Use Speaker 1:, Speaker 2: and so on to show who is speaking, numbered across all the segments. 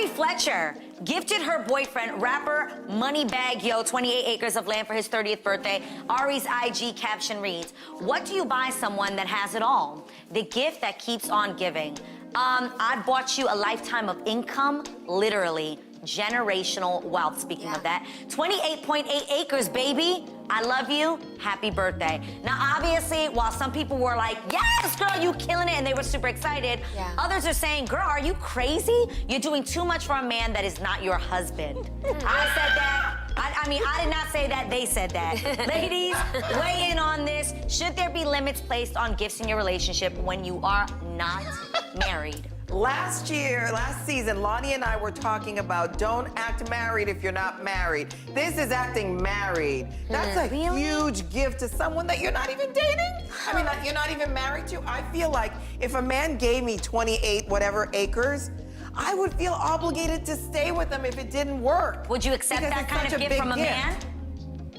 Speaker 1: Ari Fletcher gifted her boyfriend, rapper Moneybagg Yo, 28 acres of land for his 30th birthday. Ari's IG caption reads, "What do you buy someone that has it all? The gift that keeps on giving. I bought you a lifetime of income, literally. Generational wealth." Speaking of that, 28.8 acres, baby. I love you. Happy birthday. Now, obviously, while some people were like, yes, girl, you killing it, and they were super excited, others are saying, girl, are you crazy? You're doing too much for a man that is not your husband. I said that. I mean, I did not say that. They said that. Ladies, weigh in on this. Should there be limits placed on gifts in your relationship when you are not married?
Speaker 2: Last season, Loni and I were talking about don't act married if you're not married. This is acting married. That's a huge gift to someone that you're not even dating. I mean, that you're not even married to. I feel like if a man gave me 28 whatever acres, I would feel obligated to stay with him if it didn't work.
Speaker 1: Would you accept that kind of gift from a man?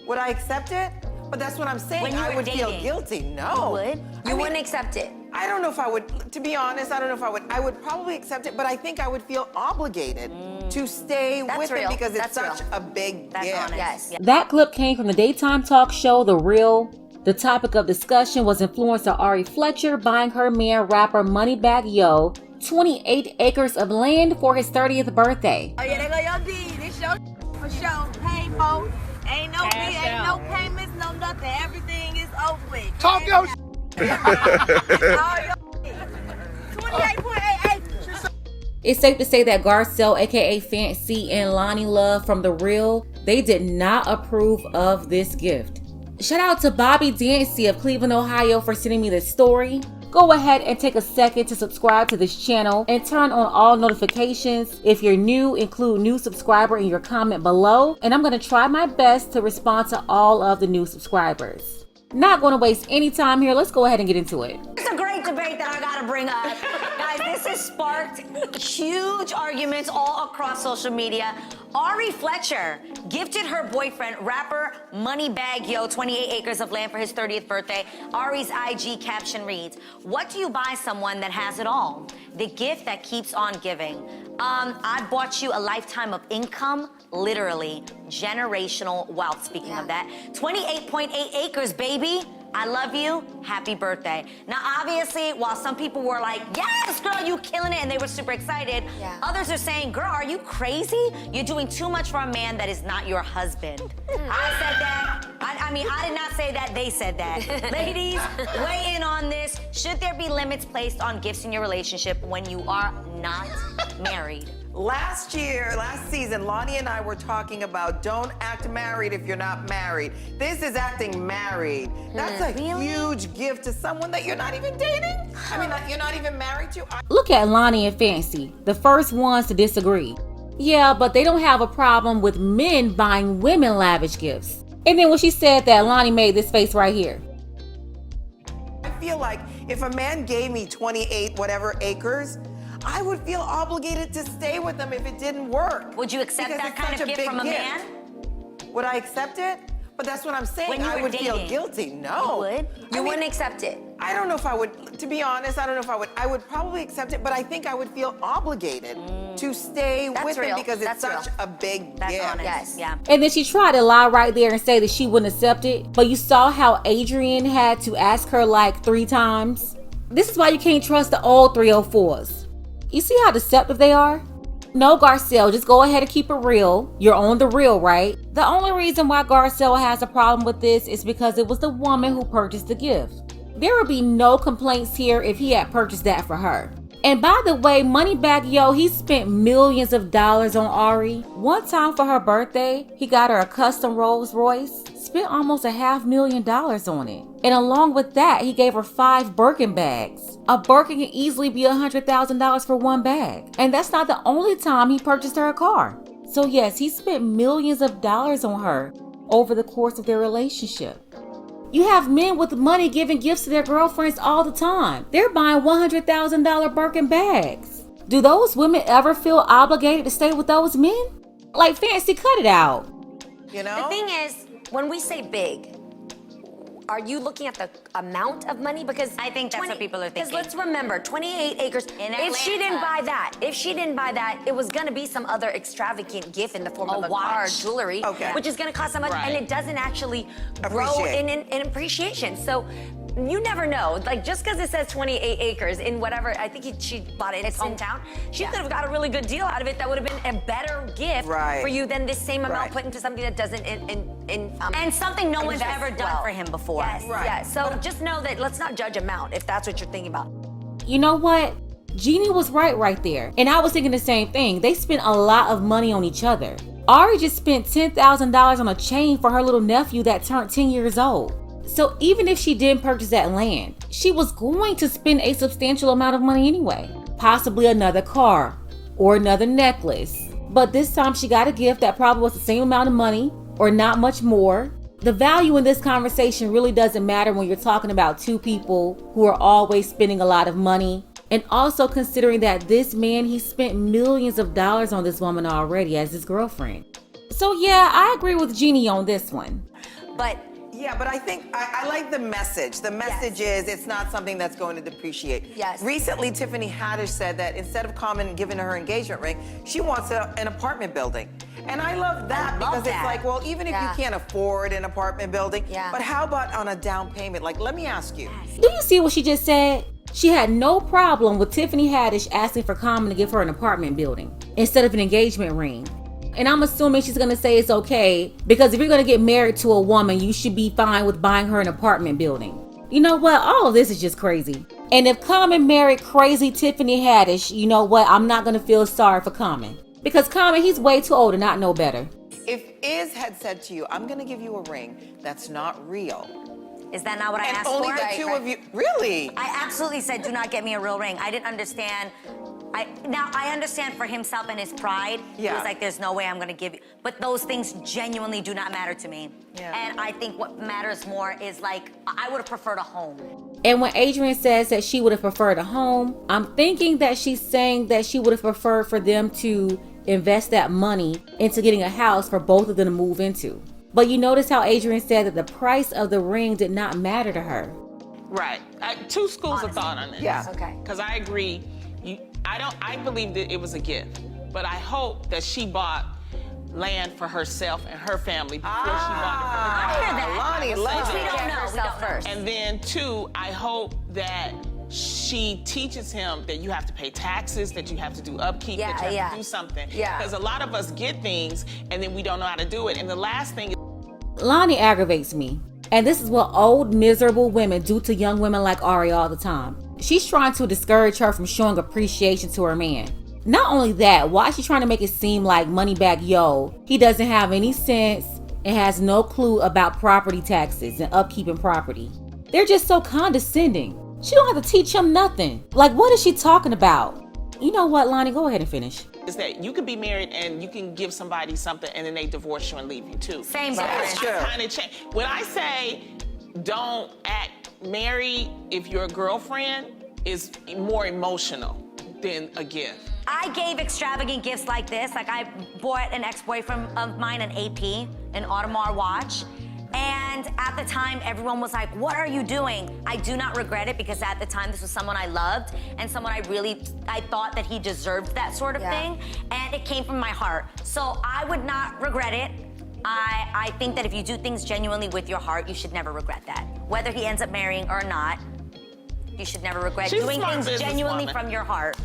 Speaker 2: Would I accept it? But that's what I'm saying.
Speaker 1: When you
Speaker 2: I
Speaker 1: were
Speaker 2: would feel
Speaker 1: dating.
Speaker 2: guilty. No.
Speaker 1: You would?
Speaker 3: You wouldn't accept it?
Speaker 2: I don't know if I would, to be honest, I don't know if I would. I would probably accept it, but I think I would feel obligated to stay with him because it's such a big gift.
Speaker 3: Yes.
Speaker 4: That clip came from the daytime talk show The Real. The topic of discussion was influencer Ari Fletcher buying her man rapper Moneybagg Yo 28 acres of land for his 30th birthday.
Speaker 5: Oh yeah, they go your D. This your for sure. Hey, folks. Ain't no fee, ain't no payments, no nothing. Everything is over with.
Speaker 6: Talk your
Speaker 5: all your 28.8 acres.
Speaker 4: It's safe to say that Garcelle, aka Fancy, and Loni Love from The Real, they did not approve of this gift. Shout out to Bobby Dancy of Cleveland, Ohio for sending me this story. Go ahead and take a second to subscribe to this channel and turn on all notifications. If you're new, include new subscriber in your comment below, and I'm going to try my best to respond to all of the new subscribers. Not going to waste any time here. Let's go ahead and get into it.
Speaker 1: It's a great debate that I gotta bring up. Guys, this has sparked huge arguments all across social media. Ari Fletcher gifted her boyfriend, rapper Moneybagg Yo, 28 acres of land for his 30th birthday. Ari's IG caption reads, "What do you buy someone that has it all? The gift that keeps on giving. I bought you a lifetime of income, literally generational wealth." Speaking of that, 28.8 acres, baby. I love you. Happy birthday. Now, obviously, while some people were like, yes, girl, you killing it, and they were super excited, others are saying, girl, are you crazy? You're doing too much for a man that is not your husband. I said that. I mean, I did not say that. They said that. Ladies, weigh in on this. Should there be limits placed on gifts in your relationship when you are not married?
Speaker 2: Last season, Loni and I were talking about don't act married if you're not married. This is acting married. That's a huge gift to someone that you're not even dating. I mean, that you're not even married to.
Speaker 4: Look at Loni and Fancy, the first ones to disagree. Yeah, but they don't have a problem with men buying women lavish gifts. And then when she said that, Loni made this face right here.
Speaker 2: I feel like if a man gave me 28 whatever acres, I would feel obligated to stay with him if it didn't work.
Speaker 1: Would you accept that kind of gift from a man?
Speaker 2: Would I accept it? But that's what I'm saying.
Speaker 1: When you
Speaker 2: I
Speaker 1: were
Speaker 2: would
Speaker 1: dating.
Speaker 2: feel guilty. No.
Speaker 1: You would?
Speaker 3: You wouldn't accept it?
Speaker 2: I don't know if I would, to be honest, I don't know if I would. I would probably accept it, but I think I would feel obligated to stay with him because it's such a big gift.
Speaker 1: Honest.
Speaker 3: Yes.
Speaker 1: Yeah.
Speaker 4: And then she tried to lie right there and say that she wouldn't accept it. But you saw how Adrian had to ask her like 3 times. This is why you can't trust the old 304s. You see how deceptive they are? No, Garcelle, just go ahead and keep it real. You're on The Real, right? The only reason why Garcelle has a problem with this is because it was the woman who purchased the gift. There would be no complaints here if he had purchased that for her. And by the way, Moneybagg Yo, he spent millions of dollars on Ari. One time for her birthday, he got her a custom Rolls Royce, spent almost $500,000 on it. And along with that, he gave her 5 Birkin bags. A Birkin can easily be $100,000 for one bag. And that's not the only time he purchased her a car. So yes, he spent millions of dollars on her over the course of their relationship. You have men with money giving gifts to their girlfriends all the time. They're buying $100,000 Birkin bags. Do those women ever feel obligated to stay with those men? Like, Fancy, cut it out.
Speaker 2: You know?
Speaker 3: The thing is, when we say big, are you looking at the amount of money? Because
Speaker 1: I think that's what people are thinking.
Speaker 3: Because let's remember, 28 acres.
Speaker 1: In
Speaker 3: if she didn't
Speaker 1: Atlanta.
Speaker 3: buy that, it was gonna be some other extravagant gift in the form of a car,
Speaker 1: watch.
Speaker 3: jewelry,
Speaker 2: Okay.
Speaker 3: which is gonna cost so much,
Speaker 6: Right.
Speaker 3: and it doesn't actually grow
Speaker 2: Appreciate.
Speaker 3: in appreciation. So you never know. Like, just because it says 28 acres in whatever, I think she bought it in his hometown, she could have got a really good deal out of it that would have been a better gift
Speaker 2: Right.
Speaker 3: for you than this same amount
Speaker 2: Right.
Speaker 3: put into something that doesn't
Speaker 1: And something no one's
Speaker 3: invest
Speaker 1: ever done
Speaker 3: well.
Speaker 1: for him before.
Speaker 3: Yes,
Speaker 2: Right.
Speaker 3: yes. So just know that let's not judge amount if that's what you're thinking about.
Speaker 4: You know what? Jeannie was right there. And I was thinking the same thing. They spent a lot of money on each other. Ari just spent $10,000 on a chain for her little nephew that turned 10 years old. So even if she didn't purchase that land, she was going to spend a substantial amount of money anyway. Possibly another car or another necklace. But this time she got a gift that probably was the same amount of money or not much more. The value in this conversation really doesn't matter when you're talking about two people who are always spending a lot of money. And also considering that this man, he spent millions of dollars on this woman already as his girlfriend. So yeah, I agree with Jeannie on this one.
Speaker 3: But
Speaker 2: Yeah, but I think I like the message. The message is it's not something that's going to depreciate.
Speaker 3: Yes.
Speaker 2: Recently, Tiffany Haddish said that instead of Common giving her engagement ring, she wants an apartment building. And I love that because
Speaker 1: that.
Speaker 2: it's like, well, even if
Speaker 3: Yeah.
Speaker 2: you can't afford an apartment building,
Speaker 3: Yeah.
Speaker 2: but how about on a down payment? Like, let me ask you.
Speaker 4: Do you see what she just said? She had no problem with Tiffany Haddish asking for Common to give her an apartment building instead of an engagement ring. And I'm assuming she's gonna say it's okay because if you're gonna get married to a woman, you should be fine with buying her an apartment building. You know what? All of this is just crazy. And if Common married crazy Tiffany Haddish, you know what? I'm not gonna feel sorry for Common. Because Common, he's way too old to not know better.
Speaker 2: If Iz had said to you, I'm going to give you a ring that's not real,
Speaker 1: Is that not what I
Speaker 2: and
Speaker 1: asked
Speaker 2: only
Speaker 1: for?
Speaker 2: the two of you, really?
Speaker 1: I absolutely said, do not get me a real ring. I didn't understand. Now I understand for himself and his pride. He
Speaker 2: Yeah.
Speaker 1: was like, there's no way I'm gonna give you. But those things genuinely do not matter to me.
Speaker 2: Yeah.
Speaker 1: And I think what matters more is like, I would have preferred a home.
Speaker 4: And when Adrian says that she would have preferred a home, I'm thinking that she's saying that she would have preferred for them to invest that money into getting a house for both of them to move into. But you notice how Adrian said that the price of the ring did not matter to her.
Speaker 6: Right. Two schools of thought on this.
Speaker 2: Yeah.
Speaker 3: Okay.
Speaker 6: Because I agree. I believe that it was a gift, but I hope that she bought land for herself and her family before she bought it for the
Speaker 1: I hear that.
Speaker 2: Lonnie,
Speaker 6: I would say
Speaker 2: love
Speaker 6: that.
Speaker 1: We don't
Speaker 3: Get
Speaker 1: know. We
Speaker 3: herself
Speaker 1: don't know.
Speaker 3: first.
Speaker 6: And then two, I hope that she teaches him that you have to pay taxes, that you have to do upkeep, that you have to do something.
Speaker 3: Yeah.
Speaker 6: Because a lot of us get things and then we don't know how to do it. And the last thing is
Speaker 4: Lonnie aggravates me. And this is what old, miserable women do to young women like Ari all the time. She's trying to discourage her from showing appreciation to her man. Not only that, why is she trying to make it seem like Moneybag Yo, he doesn't have any sense and has no clue about property taxes and upkeeping property. They're just so condescending. She don't have to teach him nothing. Like, what is she talking about? You know what, Lonnie, go ahead and finish.
Speaker 6: is that you could be married and you can give somebody something and then they divorce you and leave you too.
Speaker 1: Same
Speaker 2: That's
Speaker 1: difference.
Speaker 2: true.
Speaker 6: Kind of change. When I say don't act married if your girlfriend is more emotional than a gift.
Speaker 1: I gave extravagant gifts like this. Like I bought an ex-boyfriend of mine an AP, an Audemars watch. And at the time, everyone was like, what are you doing? I do not regret it because at the time, this was someone I loved and someone I thought that he deserved that sort of thing. And it came from my heart. So I would not regret it. I think that if you do things genuinely with your heart, you should never regret that. Whether he ends up marrying or not, you should never regret
Speaker 6: She's a
Speaker 1: doing
Speaker 6: smart
Speaker 1: things genuinely
Speaker 6: businesswoman.
Speaker 1: from your heart.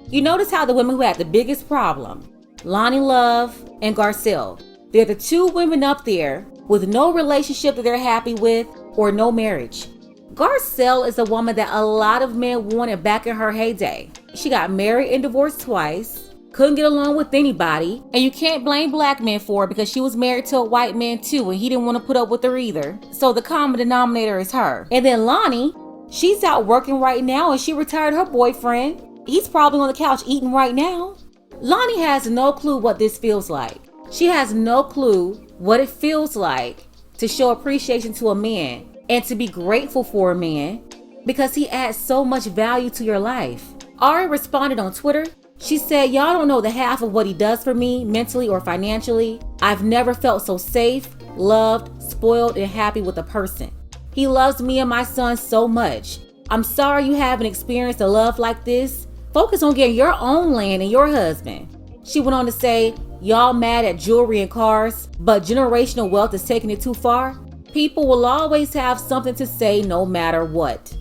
Speaker 4: You notice how the women who had the biggest problem, Lonnie Love and Garcelle, they're the two women up there with no relationship that they're happy with or no marriage. Garcelle is a woman that a lot of men wanted back in her heyday. She got married and divorced twice, couldn't get along with anybody, and you can't blame black men for it because she was married to a white man too and he didn't want to put up with her either. So the common denominator is her. And then Lonnie, she's out working right now and she retired her boyfriend. He's probably on the couch eating right now. Lonnie has no clue what this feels like. She has no clue what it feels like to show appreciation to a man and to be grateful for a man because he adds so much value to your life. Ari responded on Twitter. She said, y'all don't know the half of what he does for me mentally or financially. I've never felt so safe, loved, spoiled, and happy with a person. He loves me and my son so much. I'm sorry you haven't experienced a love like this. Focus on getting your own land and your husband. She went on to say, y'all mad at jewelry and cars, but generational wealth is taking it too far? People will always have something to say no matter what.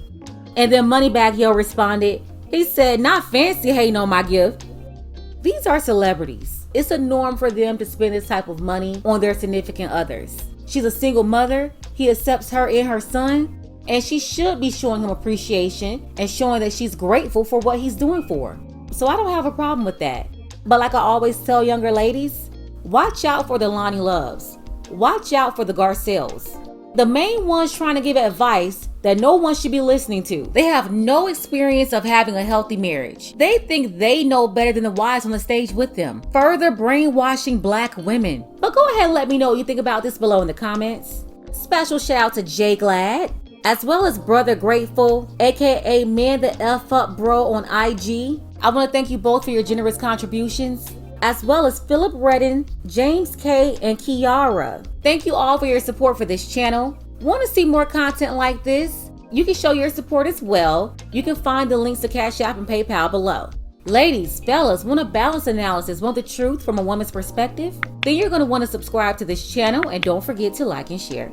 Speaker 4: And then Moneybag Yo responded, he said, not fancy hating on my gift. These are celebrities. It's a norm for them to spend this type of money on their significant others. She's a single mother. He accepts her and her son, and she should be showing him appreciation and showing that she's grateful for what he's doing for her. So I don't have a problem with that. But like I always tell younger ladies, watch out for the Loni Loves. Watch out for the Garcelles. The main ones trying to give advice that no one should be listening to. They have no experience of having a healthy marriage. They think they know better than the wives on the stage with them, further brainwashing Black women. But go ahead and let me know what you think about this below in the comments. Special shout out to Jay Glad, as well as Brother Grateful, aka Man the F Up Bro on IG. I want to thank you both for your generous contributions, as well as Philip Redden, James K, and Kiara. Thank you all for your support for this channel. Want to see more content like this? You can show your support as well. You can find the links to Cash App and PayPal below. Ladies, fellas, want a balanced analysis, want the truth from a woman's perspective? Then you're going to want to subscribe to this channel and don't forget to like and share.